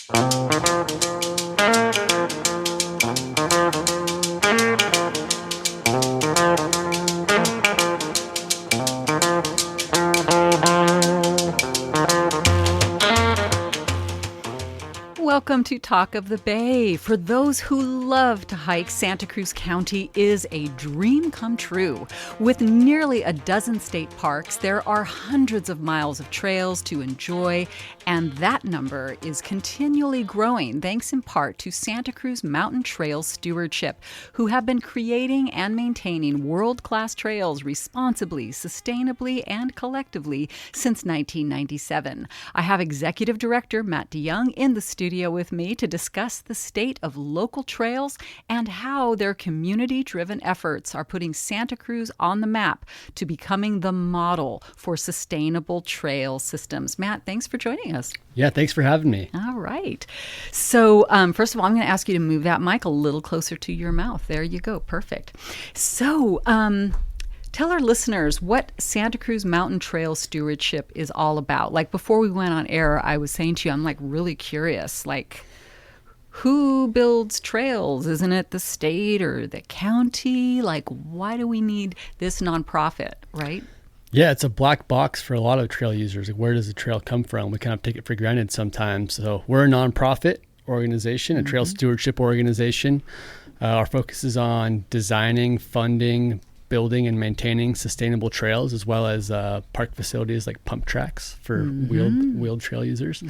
Welcome to Talk of the Bay. For those who love to hike, Santa Cruz County is a dream come true. With nearly a dozen state parks, there are hundreds of miles of trails to enjoy, and that number is continually growing thanks in part to Santa Cruz Mountain Trails Stewardship, who have been creating and maintaining world-class trails responsibly, sustainably, and collectively since 1997. I have Executive Director Matt DeYoung in the studio with me to discuss the state of local trails and how their community-driven efforts are putting Santa Cruz on the map to becoming the model for sustainable trail systems. Matt, thanks for joining us. Yeah, thanks for having me. All right. So first of all, I'm going to ask you to move that mic a little closer to your mouth. There you go. Perfect. So tell our listeners what Santa Cruz Mountain Trail Stewardship is all about. Like before we went on air, I was saying to you, I'm like really curious, like who builds trails? Isn't it the state or the county? Like, why do we need this nonprofit, right? Yeah, it's a black box for a lot of trail users. Like, where does the trail come from? We kind of take it for granted sometimes. So we're a nonprofit organization, a trail stewardship organization. Our focus is on designing, funding, building and maintaining sustainable trails, as well as park facilities like pump tracks for wheeled trail users.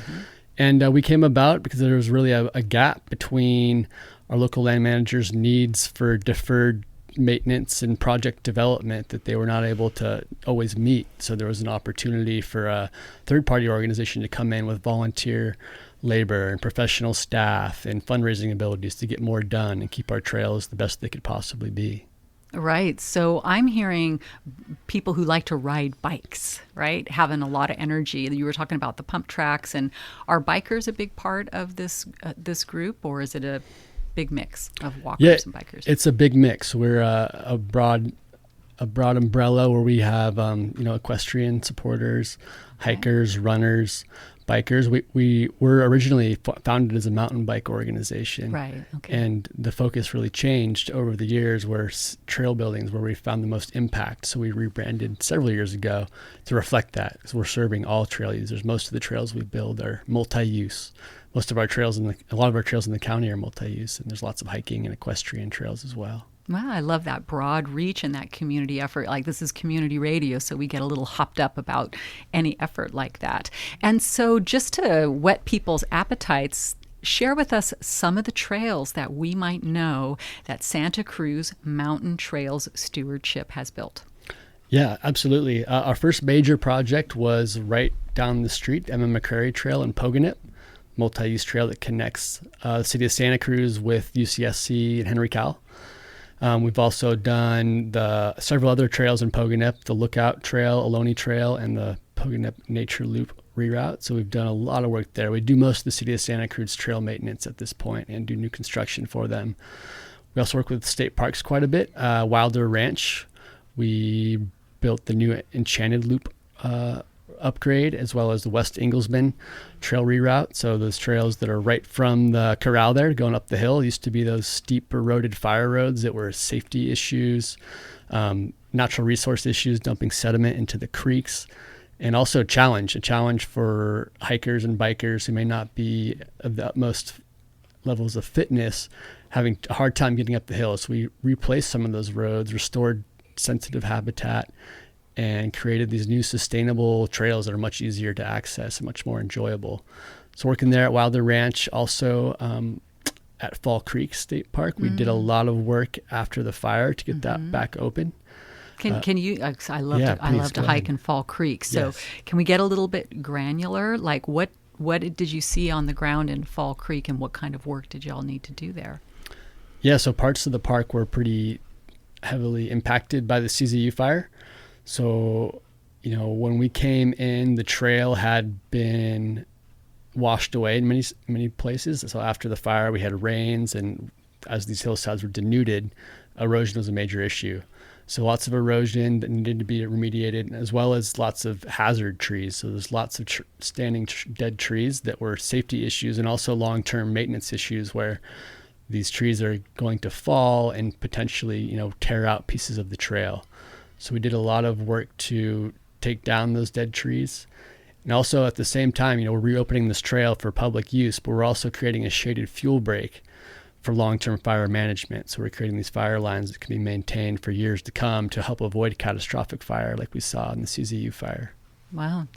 And we came about because there was really a gap between our local land managers' needs for deferred maintenance and project development that they were not able to always meet. So there was an opportunity for a third-party organization to come in with volunteer labor and professional staff and fundraising abilities to get more done and keep our trails the best they could possibly be. Right. So I'm hearing people who like to ride bikes, right? Having a lot of energy. You were talking about the pump tracks, and are bikers a big part of this group, or is it a big mix of walkers and bikers? It's a big mix. We're a broad umbrella where we have equestrian supporters, hikers, runners, bikers. We were originally founded as a mountain bike organization. Right. Okay. And the focus really changed over the years where trail buildings where we found the most impact. So we rebranded several years ago to reflect that. So we're serving all trail users. Most of the trails we build are multi-use. Most of our trails a lot of our trails in the county are multi-use, and there's lots of hiking and equestrian trails as well. Wow, I love that broad reach and that community effort. Like, this is community radio, so we get a little hopped up about any effort like that. And so just to whet people's appetites, share with us some of the trails that we might know that Santa Cruz Mountain Trails Stewardship has built. Yeah, absolutely. Our first major project was right down the street, Emma McCrary Trail in Pogonip, multi-use trail that connects the city of Santa Cruz with UCSC and Henry Cowell. We've also done several other trails in Pogonip, the Lookout Trail, Ohlone Trail, and the Pogonip Nature Loop reroute. So we've done a lot of work there. We do most of the city of Santa Cruz trail maintenance at this point and do new construction for them. We also work with state parks quite a bit. Wilder Ranch, we built the new Enchanted Loop upgrade, as well as the West Inglesman trail reroute. So those trails that are right from the corral there going up the hill used to be those steep eroded fire roads that were safety issues, natural resource issues, dumping sediment into the creeks, and also a challenge for hikers and bikers who may not be of the utmost levels of fitness, having a hard time getting up the hill. So we replaced some of those roads, restored sensitive habitat, and created these new sustainable trails that are much easier to access and much more enjoyable. So working there at Wilder Ranch, also at Fall Creek State Park, we did a lot of work after the fire to get that back open. Can you? I love to hike in Fall Creek. So yes. Can we get a little bit granular? Like what did you see on the ground in Fall Creek, and what kind of work did y'all need to do there? Yeah, so parts of the park were pretty heavily impacted by the CZU fire. So, when we came in, the trail had been washed away in many places. So after the fire, we had rains, and as these hillsides were denuded, erosion was a major issue. So lots of erosion that needed to be remediated, as well as lots of hazard trees. So there's lots of dead trees that were safety issues, and also long-term maintenance issues where these trees are going to fall and potentially, tear out pieces of the trail. So we did a lot of work to take down those dead trees. And also at the same time, we're reopening this trail for public use, but we're also creating a shaded fuel break for long-term fire management. So we're creating these fire lines that can be maintained for years to come to help avoid catastrophic fire like we saw in the CZU fire. Wow.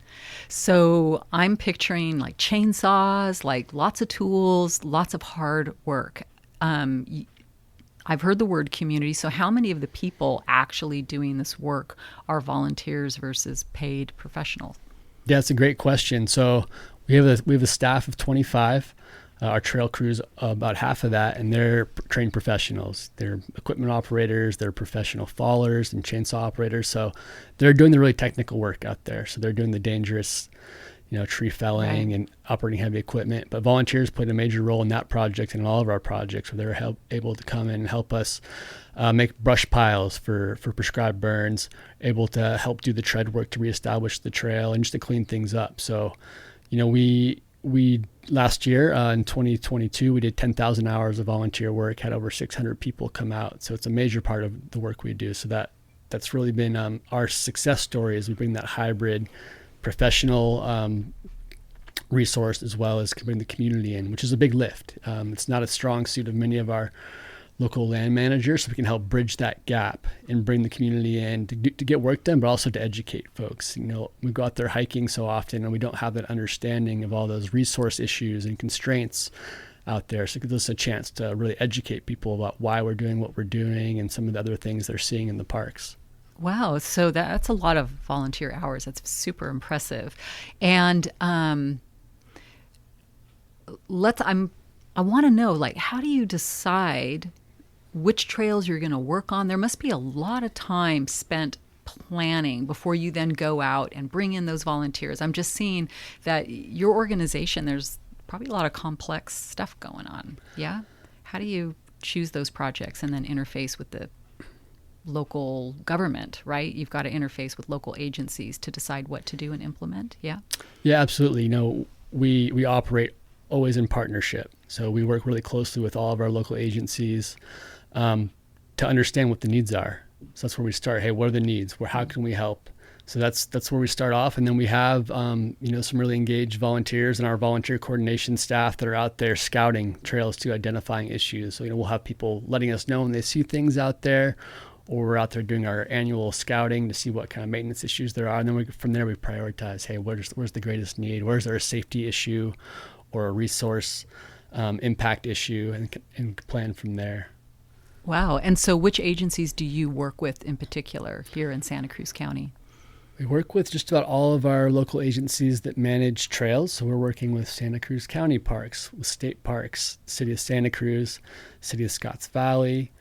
So I'm picturing like chainsaws, like lots of tools, lots of hard work. I've heard the word community. So how many of the people actually doing this work are volunteers versus paid professionals? Yeah, that's a great question. So we have a staff of 25. Our trail crews, about half of that, and they're trained professionals. They're equipment operators, they're professional fallers and chainsaw operators. So they're doing the really technical work out there. So they're doing the dangerous, tree felling and operating heavy equipment. But volunteers played a major role in that project and in all of our projects, where they were able to come in and help us make brush piles for prescribed burns, able to help do the tread work to reestablish the trail and just to clean things up. So, we last year in 2022, we did 10,000 hours of volunteer work, had over 600 people come out. So it's a major part of the work we do. So that's really been our success story, as we bring that hybrid professional resource as well as bring the community in, which is a big lift. It's not a strong suit of many of our local land managers, so we can help bridge that gap and bring the community in to get work done, but also to educate folks. We go out there hiking so often and we don't have that understanding of all those resource issues and constraints out there. So it gives us a chance to really educate people about why we're doing what we're doing and some of the other things they're seeing in the parks. Wow. So that's a lot of volunteer hours. That's super impressive. And I want to know, how do you decide which trails you're going to work on? There must be a lot of time spent planning before you then go out and bring in those volunteers. I'm just seeing that your organization, there's probably a lot of complex stuff going on. Yeah. How do you choose those projects and then interface with the local government, right? You've got to interface with local agencies to decide what to do and implement. Yeah. Yeah, absolutely. We operate always in partnership. So we work really closely with all of our local agencies to understand what the needs are. So that's where we start. Hey, what are the needs? How can we help? So that's where we start off. And then we have, some really engaged volunteers and our volunteer coordination staff that are out there scouting trails to identifying issues. So, we'll have people letting us know when they see things out there, or we're out there doing our annual scouting to see what kind of maintenance issues there are. And then from there we prioritize, hey, where's the greatest need? Where's there a safety issue or a resource impact issue, and plan from there. Wow. And so which agencies do you work with in particular here in Santa Cruz County? We work with just about all of our local agencies that manage trails. So we're working with Santa Cruz County Parks, with state parks, City of Santa Cruz, City of Scotts Valley,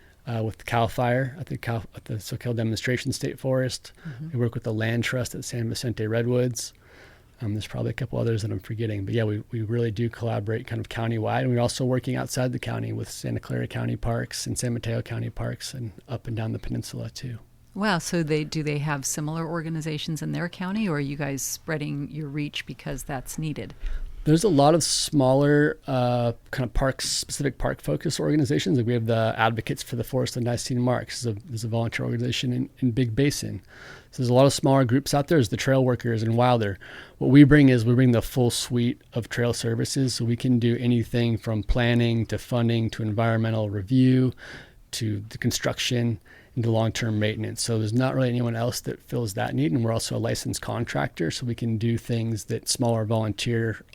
with CAL FIRE at the Soquel Demonstration State Forest. Mm-hmm. We work with the Land Trust at San Vicente Redwoods. There's probably a couple others that I'm forgetting. But yeah, we really do collaborate kind of countywide. And we're also working outside the county with Santa Clara County Parks and San Mateo County Parks and up and down the peninsula too. Wow. So do they have similar organizations in their county, or are you guys spreading your reach because that's needed? There's a lot of smaller kind of specific park-focused organizations. Like we have the Advocates for the Forest and Nicene Marks. There's a volunteer organization in Big Basin. So there's a lot of smaller groups out there. There's the Trail Workers in Wilder. What we bring the full suite of trail services. So we can do anything from planning to funding to environmental review to the construction into long-term maintenance. So there's not really anyone else that fills that need. And we're also a licensed contractor, so we can do things that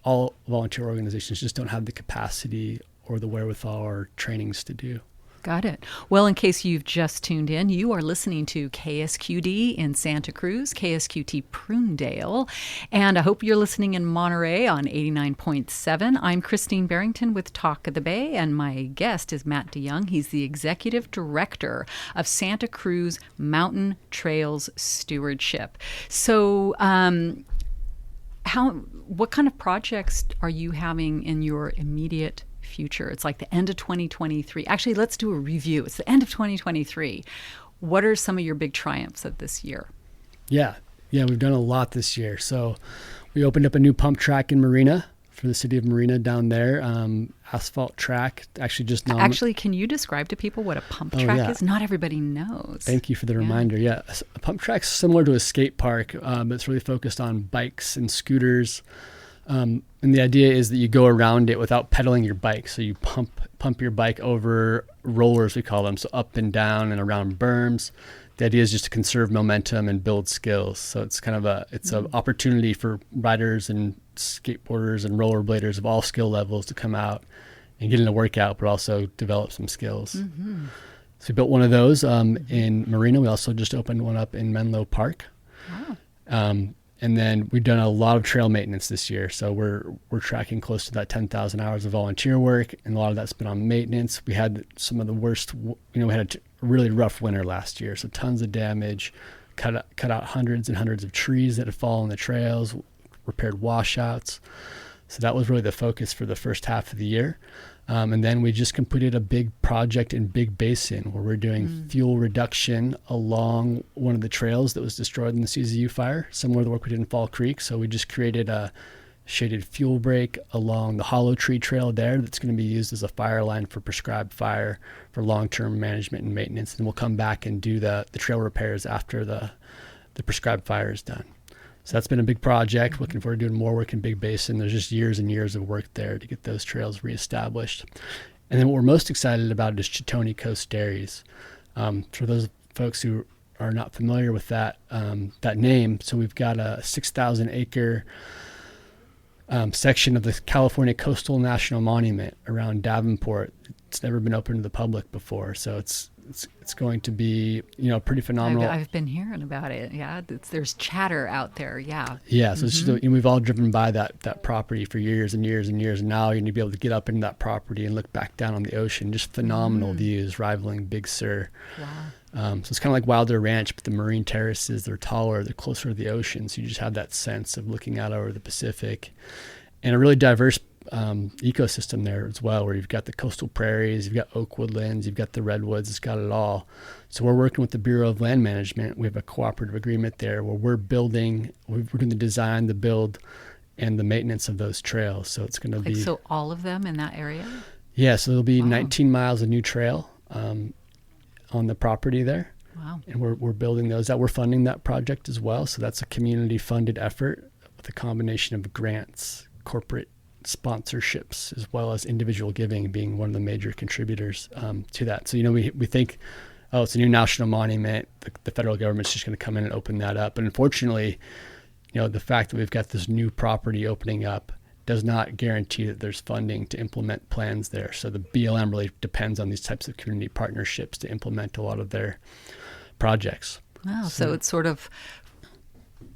all volunteer organizations just don't have the capacity or the wherewithal or trainings to do. Got it. Well, in case you've just tuned in, you are listening to KSQD in Santa Cruz, KSQT Prunedale, and I hope you're listening in Monterey on 89.7. I'm Christine Barrington with Talk of the Bay, and my guest is Matt DeYoung. He's the Executive Director of Santa Cruz Mountain Trails Stewardship. So, what kind of projects are you having in your immediate future? It's like the end of 2023. Actually, let's do a review. It's the end of 2023. What are some of your big triumphs of this year? Yeah, we've done a lot this year. So we opened up a new pump track in Marina for the city of Marina down there. Asphalt track, actually just Actually, can you describe to people what a pump track is? Not everybody knows. Thank you for the reminder. Yeah, a pump track's similar to a skate park, but it's really focused on bikes and scooters. And the idea is that you go around it without pedaling your bike. So you pump your bike over rollers, we call them, so up and down and around berms. The idea is just to conserve momentum and build skills. So it's kind of an opportunity for riders and skateboarders and rollerbladers of all skill levels to come out and get in a workout, but also develop some skills. Mm-hmm. So we built one of those in Marina. We also just opened one up in Menlo Park. Wow. And then we've done a lot of trail maintenance this year. So we're tracking close to that 10,000 hours of volunteer work, and a lot of that's been on maintenance. We had some of the worst, we had a really rough winter last year. So tons of damage, cut out hundreds and hundreds of trees that had fallen on the trails, repaired washouts. So that was really the focus for the first half of the year. And then we just completed a big project in Big Basin where we're doing fuel reduction along one of the trails that was destroyed in the CZU fire, similar to the work we did in Fall Creek. So we just created a shaded fuel break along the Hollow Tree Trail there that's going to be used as a fire line for prescribed fire for long-term management and maintenance. And we'll come back and do the trail repairs after the prescribed fire is done. So that's been a big project. Looking forward to doing more work in Big Basin. There's just years and years of work there to get those trails reestablished. And then what we're most excited about is Chitoni Coast Dairies. For those folks who are not familiar with that name, so we've got a 6,000 acre section of the California Coastal National Monument around Davenport. It's never been open to the public before, so it's going to be pretty phenomenal. I've been hearing about it. Yeah, there's chatter out there. Yeah. Yeah, so it's just, we've all driven by that property for years and years and years, and now you're going to be able to get up into that property and look back down on the ocean. Just phenomenal views, rivaling Big Sur. Wow. So it's kind of like Wilder Ranch, but the marine terraces, they're taller, they're closer to the ocean, so you just have that sense of looking out over the Pacific, and a really diverse ecosystem there as well, where you've got the coastal prairies, you've got oak woodlands, you've got the redwoods. It's got it all. So we're working with the Bureau of Land Management. We have a cooperative agreement there where we're doing the design, the build, and the maintenance of those trails. So it's going to be so all of them in that area. Yeah, so there'll be 19 miles of new trail on the property there. Wow. And we're building those out. We're funding that project as well. So that's a community funded effort with a combination of grants, corporate sponsorships, as well as individual giving being one of the major contributors to that. So, we think, it's a new national monument. The federal government's just going to come in and open that up. But unfortunately, the fact that we've got this new property opening up does not guarantee that there's funding to implement plans there. So the BLM really depends on these types of community partnerships to implement a lot of their projects. Wow. So it's sort of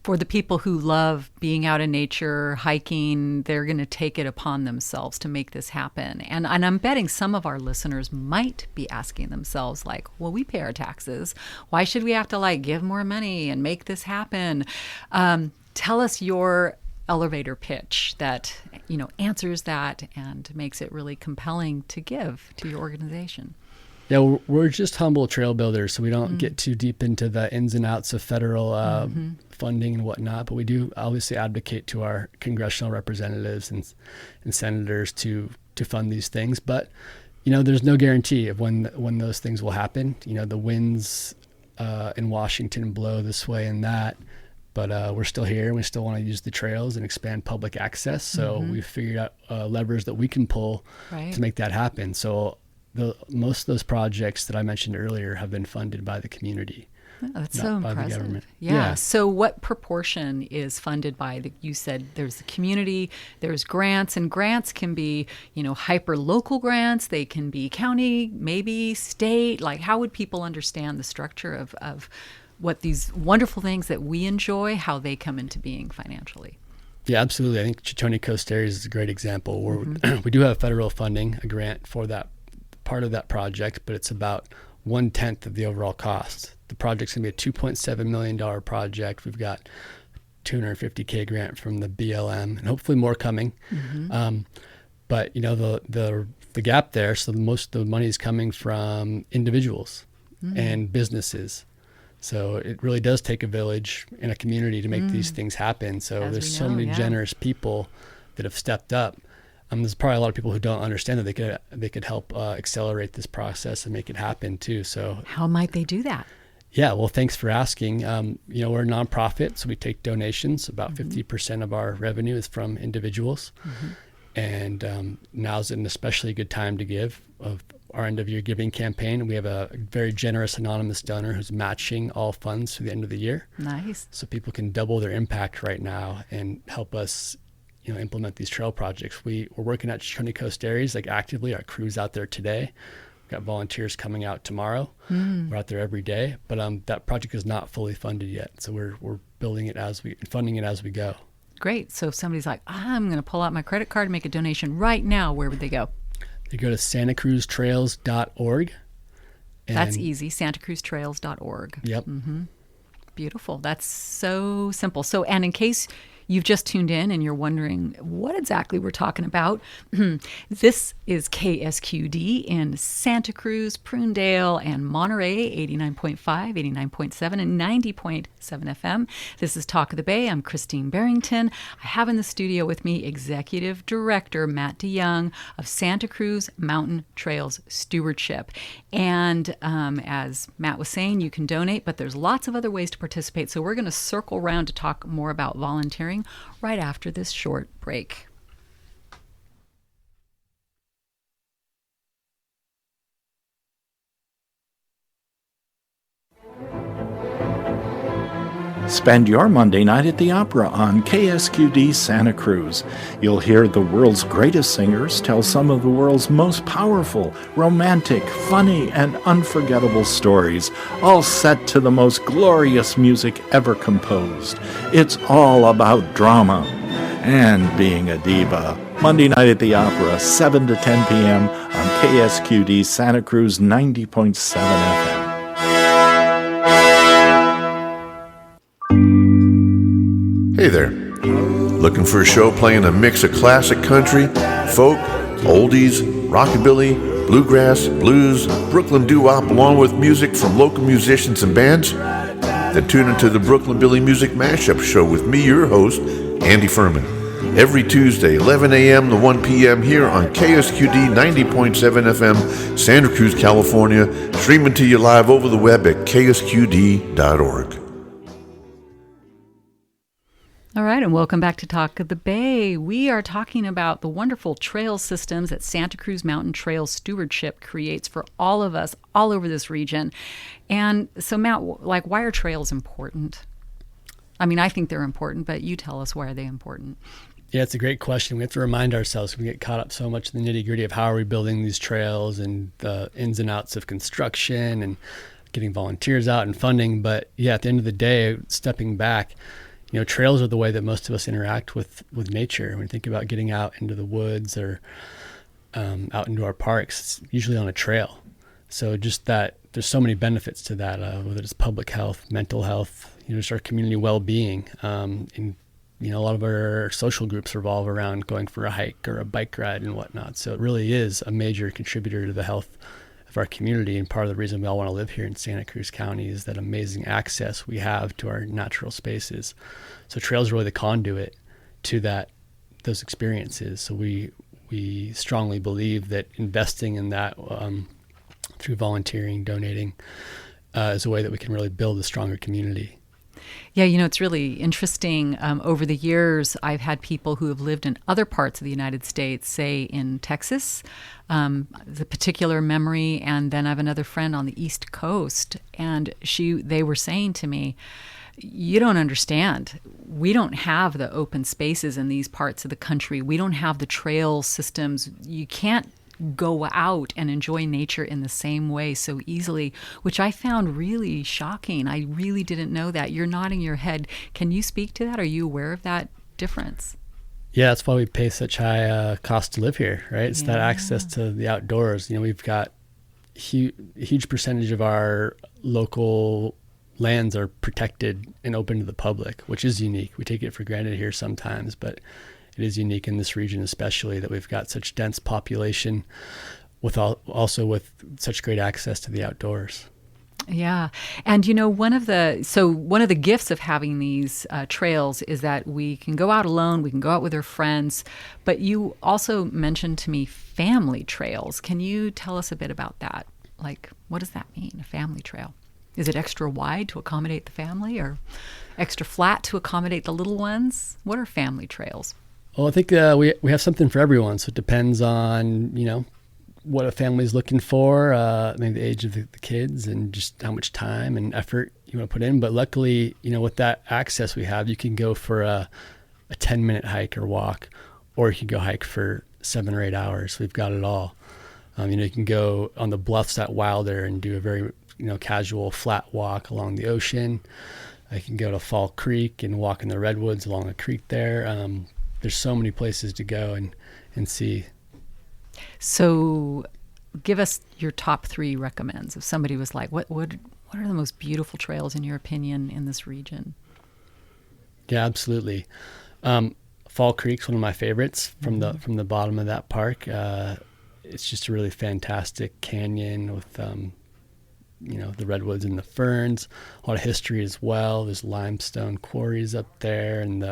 for the people who love being out in nature, hiking, they're going to take it upon themselves to make this happen. And I'm betting some of our listeners might be asking themselves, like, well, we pay our taxes. Why should we have to give more money and make this happen? Tell us your elevator pitch that, answers that and makes it really compelling to give to your organization. Yeah, we're just humble trail builders, so we don't get too deep into the ins and outs of federal funding and whatnot, but we do obviously advocate to our congressional representatives and senators to fund these things. But, there's no guarantee of when those things will happen. The winds in Washington blow this way and that, but we're still here and we still want to use the trails and expand public access. So we've figured out levers that we can pull to make that happen. So most of those projects that I mentioned earlier have been funded by the community. Oh, that's so impressive. By the government. Yeah. So what proportion is funded by you said there's the community, there's grants, and grants can be, hyper local grants. They can be county, maybe state. How would people understand the structure of what these wonderful things that we enjoy, how they come into being financially? Yeah, absolutely. I think Chitoni Coast Dairies is a great example where we do have federal funding, a grant for that part of that project, but it's about 1/10 of the overall cost. The project's going to be a $2.7 million project. We've got $250K grant from the BLM and hopefully more coming. But the gap there, so most of the money is coming from individuals. and businesses. So it really does take a village and a community to make these things happen. So there's so many generous people that have stepped up. There's probably a lot of people who don't understand that they could help accelerate this process and make it happen too. So how might they do that? Yeah, well, thanks for asking. We're a nonprofit, so we take donations. About 50% of our revenue is from individuals. And now's an especially good time to give of our end of year giving campaign. We have a very generous anonymous donor who's matching all funds through the end of the year. Nice. So people can double their impact right now and help us, implement these trail projects. We're working at Coney Coast areas like actively. Our crew's out there today. We've got volunteers coming out tomorrow. We're out there every day, but that project is not fully funded yet. So we're building it funding it as we go. Great. So if somebody's like, I'm going to pull out my credit card and make a donation right now, where would they go? They go to santacruztrails.org. That's easy, santacruztrails.org. Yep. Beautiful. That's so simple. So, and in case you've just tuned in and you're wondering what exactly we're talking about, this is KSQD in Santa Cruz, Prunedale, and Monterey, 89.5, 89.7, and 90.7 FM. This is Talk of the Bay. I'm Christine Barrington. I have in the studio with me Executive Director Matt DeYoung of Santa Cruz Mountain Trails Stewardship. And as Matt was saying, you can donate, but there's lots of other ways to participate. So we're going to circle around to talk more about volunteering right after this short break. Spend your Monday night at the Opera on KSQD Santa Cruz. You'll hear the world's greatest singers tell some of the world's most powerful, romantic, funny, and unforgettable stories, all set to the most glorious music ever composed. It's all about drama and being a diva. Monday night at the Opera, 7 to 10 p.m. on KSQD Santa Cruz 90.7 FM. Hey there. Looking for a show playing a mix of classic country, folk, oldies, rockabilly, bluegrass, blues, Brooklyn doo-wop, along with music from local musicians and bands? Then tune into the Brooklyn Billy Music Mashup Show with me, your host, Andy Furman. Every Tuesday, 11 a.m. to 1 p.m. here on KSQD 90.7 FM, Santa Cruz, California, streaming to you live over the web at ksqd.org. All right, and welcome back to Talk of the Bay. We are talking about the wonderful trail systems that Santa Cruz Mountain Trails Stewardship creates for all of us all over this region. And so, Matt, why are trails important? I mean, I think they're important, but you tell us, why are they important? Yeah, it's a great question. We have to remind ourselves, we get caught up so much in the nitty-gritty of how are we building these trails and the ins and outs of construction and getting volunteers out and funding. But yeah, at the end of the day, stepping back, trails are the way that most of us interact with nature. When we think about getting out into the woods or out into our parks, it's usually on a trail. So just that, there's so many benefits to that, whether it's public health, mental health, just our community well-being. And a lot of our social groups revolve around going for a hike or a bike ride and whatnot. So it really is a major contributor to the health of our community, and part of the reason we all want to live here in Santa Cruz County is that amazing access we have to our natural spaces. So trails are really the conduit to those experiences. So we strongly believe that investing in that through volunteering, donating, is a way that we can really build a stronger community. Yeah, it's really interesting. Over the years, I've had people who have lived in other parts of the United States, say in Texas, the particular memory, and then I have another friend on the East Coast, and they were saying to me, you don't understand. We don't have the open spaces in these parts of the country. We don't have the trail systems. You can't go out and enjoy nature in the same way so easily, which I found really shocking. I really didn't know that. You're nodding your head. Can you speak to that? Are you aware of that difference? Yeah, that's why we pay such high cost to live here, right? It's that access to the outdoors. We've got huge percentage of our local lands are protected and open to the public, which is unique. We take it for granted here sometimes, but it is unique in this region, especially that we've got such dense population also with such great access to the outdoors. Yeah. And one of the gifts of having these trails is that we can go out alone, we can go out with our friends, but you also mentioned to me family trails. Can you tell us a bit about that? Like, what does that mean, a family trail? Is it extra wide to accommodate the family or extra flat to accommodate the little ones? What are family trails? Well, I think we have something for everyone. So it depends on, what a family's looking for, maybe the age of the kids and just how much time and effort you want to put in. But luckily, with that access we have, you can go for a 10-minute hike or walk, or you can go hike for 7 or 8 hours. We've got it all. You can go on the bluffs at Wilder and do a very, casual flat walk along the ocean. I can go to Fall Creek and walk in the redwoods along the creek there. There's so many places to go and see. So give us your top 3 recommends. If somebody was like, what are the most beautiful trails in your opinion in this region? Yeah, absolutely. Fall Creek's one of my favorites from the bottom of that park. It's just a really fantastic canyon with, the redwoods and the ferns, a lot of history as well. There's limestone quarries up there and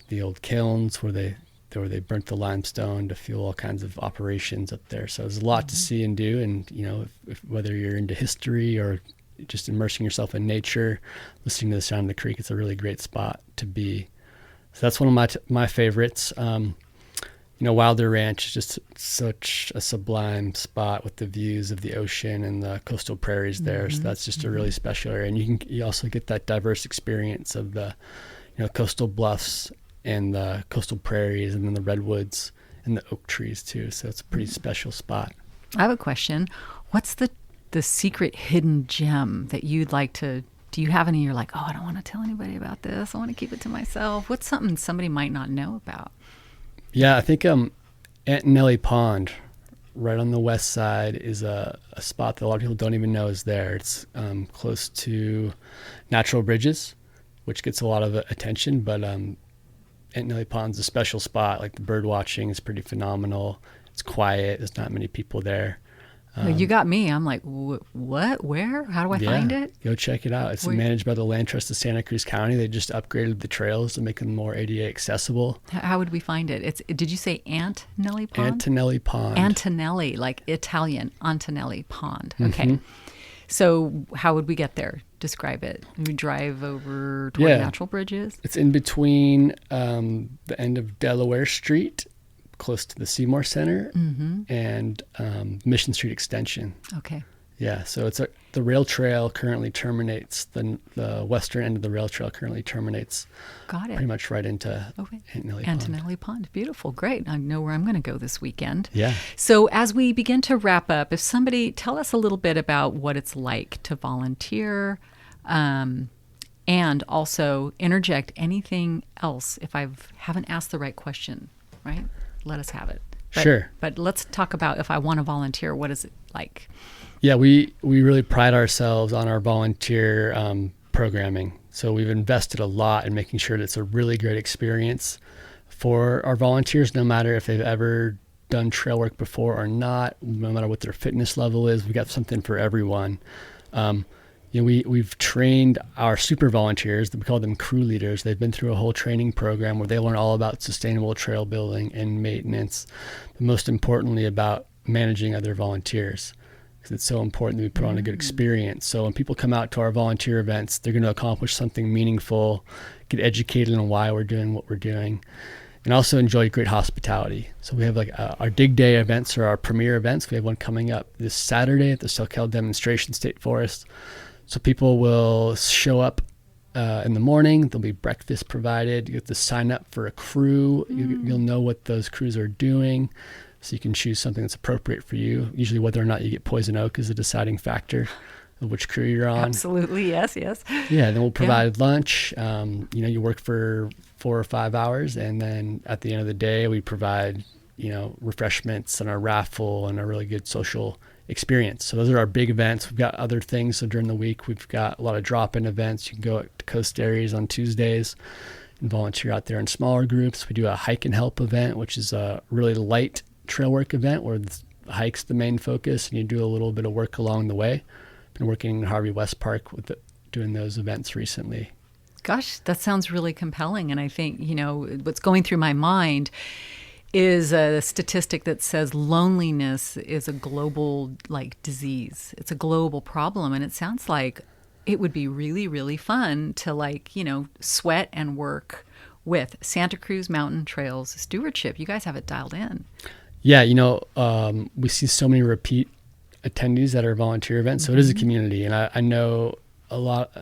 the old kilns where they burnt the limestone to fuel all kinds of operations up there. So there's a lot to see and do. And, if whether you're into history or just immersing yourself in nature, listening to the sound of the creek, it's a really great spot to be. So that's one of my favorites. Wilder Ranch is just such a sublime spot with the views of the ocean and the coastal prairies there. So that's just a really special area. And you also get that diverse experience of the, coastal bluffs and the coastal prairies and then the redwoods and the oak trees too. So it's a pretty special spot. I have a question. What's the secret hidden gem that you'd like to, do you have any you're like, I don't want to tell anybody about this. I want to keep it to myself. What's something somebody might not know about? Yeah, I think Antonelli Pond right on the west side is a spot that a lot of people don't even know is there. It's close to natural bridges, which gets a lot of attention, but Antonelli Pond's a special spot. Like the bird watching is pretty phenomenal. It's quiet. There's not many people there. You got me. I'm like, what? Where? How do I find it? Go check it out. It's managed by the Land Trust of Santa Cruz County. They just upgraded the trails to make them more ADA accessible. How would we find it? Did you say Antonelli Pond? Antonelli Pond. Antonelli, like Italian. Antonelli Pond. Okay. So how would we get there? Describe it. We drive over toward natural bridges? It's in between the end of Delaware Street, close to the Seymour Center, and Mission Street Extension. Okay. Yeah, so it's the rail trail currently terminates, the western end of the rail trail currently terminates. Got it. Pretty much right into Antonelli Pond. Beautiful. Great. I know where I'm going to go this weekend. Yeah. So as we begin to wrap up, if somebody, tell us a little bit about what it's like to volunteer, and also interject anything else if I haven't asked the right question, right? Let us have it. Sure. But let's talk about if I want to volunteer, what is it like? Yeah, we really pride ourselves on our volunteer programming. So we've invested a lot in making sure that it's a really great experience for our volunteers, no matter if they've ever done trail work before or not, no matter what their fitness level is. We've got something for everyone. We've trained our super volunteers, we call them crew leaders. They've been through a whole training program where they learn all about sustainable trail building and maintenance, but most importantly about managing other volunteers. It's so important that we put on a good experience. So when people come out to our volunteer events, they're going to accomplish something meaningful, get educated on why we're doing what we're doing, and also enjoy great hospitality. So we have our Dig Day events or our premier events. We have one coming up this Saturday at the Soquel Demonstration State Forest. So people will show up in the morning. There'll be breakfast provided. You have to sign up for a crew. You'll know what those crews are doing. So you can choose something that's appropriate for you. Usually whether or not you get poison oak is a deciding factor of which crew you're on. Absolutely, yes. Yeah, then we'll provide lunch. You work for 4 or 5 hours, and then at the end of the day, we provide, refreshments and a raffle and a really good social experience. So those are our big events. We've got other things. So during the week, we've got a lot of drop-in events. You can go to coast areas on Tuesdays and volunteer out there in smaller groups. We do a hike and help event, which is a really light trail work event where the hike's the main focus and you do a little bit of work along the way. been working in Harvey West Park doing those events recently. Gosh, that sounds really compelling. And I think, what's going through my mind is a statistic that says loneliness is a global disease. It's a global problem. And it sounds like it would be really, really fun to sweat and work with Santa Cruz Mountain Trails Stewardship. You guys have it dialed in. Yeah, we see so many repeat attendees that are volunteer events. So it is a community. And I know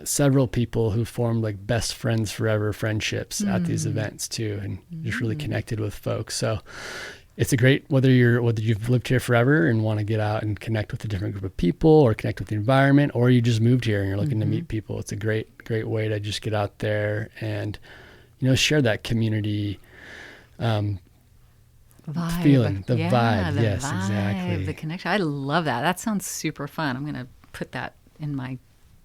several people who formed best friends forever friendships at these events too, and just really connected with folks. So it's a great, whether you've lived here forever and want to get out and connect with a different group of people or connect with the environment, or you just moved here and you're looking to meet people. It's a great way to just get out there and, share that community vibe. Feeling, the vibe. Yes, vibe, exactly. The connection. I love that. That sounds super fun. I'm going to put that in my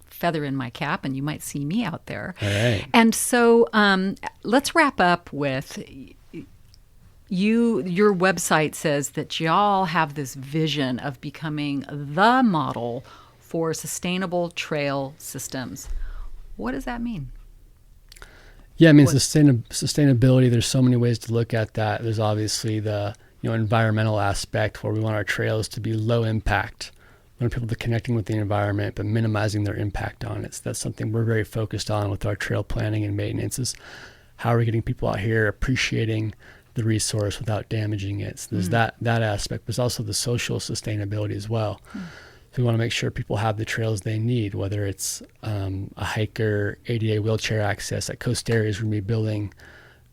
feather in my cap, and you might see me out there. All right. And so let's wrap up with your website says that y'all have this vision of becoming the model for sustainable trail systems. What does that mean? Yeah, I mean, sustainability, there's so many ways to look at that. There's obviously the environmental aspect, where we want our trails to be low impact. We want people to be connecting with the environment, but minimizing their impact on it. So that's something we're very focused on with our trail planning and maintenance, is how are we getting people out here appreciating the resource without damaging it. So there's that aspect, but there's also the social sustainability as well. So we want to make sure people have the trails they need, whether it's a hiker, ADA wheelchair access. At Coast Areas, we're going to be building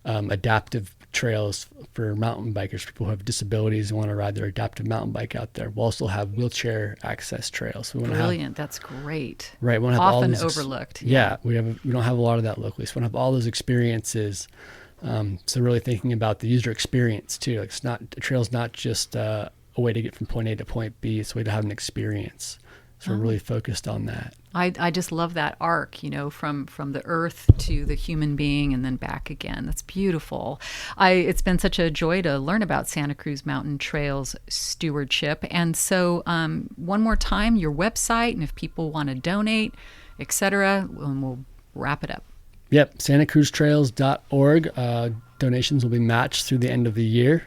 adaptive trails for mountain bikers, people who have disabilities and want to ride their adaptive mountain bike out there. We'll also have wheelchair access trails. We want Brilliant. That's great. Right. We want to have often all those overlooked. Yeah. We don't have a lot of that locally. So we want to have all those experiences. So really thinking about the user experience too. A trail's not just a way to get from point A to point B. It's a way to have an experience. So we're really focused on that. I just love that arc, from the earth to the human being and then back again. That's beautiful. It's been such a joy to learn about Santa Cruz Mountain Trails Stewardship. And so one more time, your website, and if people want to donate, etc., and we'll wrap it up. Yep, santacruztrails.org. Donations will be matched through the end of the year.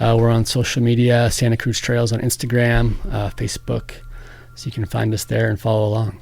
We're on social media, Santa Cruz Trails on Instagram, Facebook, so you can find us there and follow along.